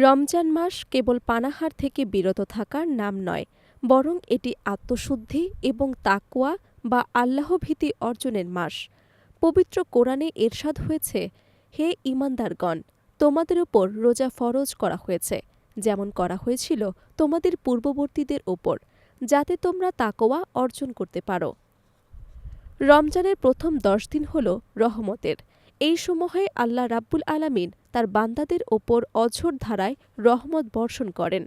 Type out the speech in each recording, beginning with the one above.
রমজান মাস কেবল পানাহার থেকে বিরত থাকার নাম নয়, বরং এটি আত্মশুদ্ধি এবং তাকওয়া বা আল্লাহভীতি অর্জনের মাস। পবিত্র কোরআনে এরশাদ হয়েছে, হে ঈমানদারগণ, তোমাদের উপর রোজা ফরজ করা হয়েছে, যেমন করা হয়েছিল তোমাদের পূর্ববর্তীদের ওপর, যাতে তোমরা তাকওয়া অর্জন করতে পারো। রমজানের প্রথম ১০ দিন হল রহমতের। এই সময়ে আল্লাহ রাব্বুল আলামিন তার বান্দাদের ওপর অঝোর ধারায় রহমত বর্ষণ করেন।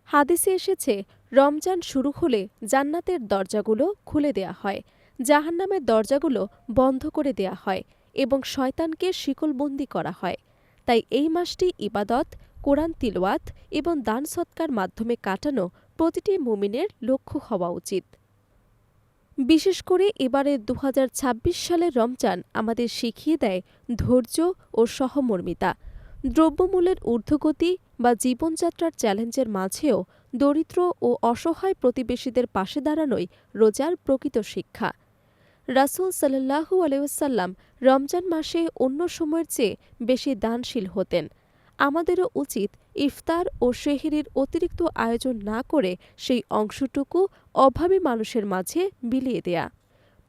হাদিসে এসেছে, রমজান শুরু হলে জান্নাতের দরজাগুলো খুলে দেয়া হয়, জাহান্নামের দরজাগুলো বন্ধ করে দেয়া হয় এবং শয়তানকে শিকলবন্দী করা হয়। তাই এই মাসটি ইবাদত, কোরআন তিলাওয়াত এবং দান সদকার মাধ্যমে কাটানো প্রতিটি মুমিনের লক্ষ্য হওয়া উচিত। বিশেষ করে এবারের ২০২৬ সালের রমজান আমাদের শিখিয়ে দেয় ধৈর্য ও সহমর্মিতা। দ্রব্যমূল্যের ঊর্ধ্বগতি বা জীবনযাত্রার চ্যালেঞ্জের মাঝেও দরিদ্র ও অসহায় প্রতিবেশীদের পাশে দাঁড়ানোই রোজার প্রকৃত শিক্ষা। রাসূল সাল্লাল্লাহু আলাইহি ওয়াসাল্লাম রমজান মাসে অন্য সময়ের চেয়ে বেশি দানশীল হতেন। আমাদেরও উচিত ইফতার ও সেহরির অতিরিক্ত আয়োজন না করে সেই অংশটুকু অভাবী মানুষের মাঝে বিলিয়ে দেয়া।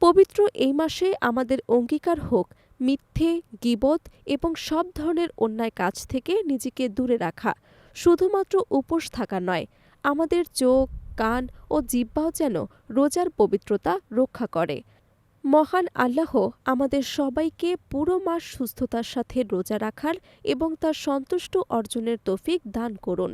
পবিত্র এই মাসে আমাদের অঙ্গীকার হোক মিথ্যে, গীবত এবং সব ধরনের অন্যায় কাজ থেকে নিজেকে দূরে রাখা। শুধুমাত্র উপোস থাকা নয়, আমাদের চোখ, কান ও জিহ্বাও যেন রোজার পবিত্রতা রক্ষা করে। মহান আল্লাহ আমাদের সবাইকে পুরো মাস সুস্থতার সাথে রোজা রাখার এবং তার সন্তুষ্ট অর্জনের তৌফিক দান করুন।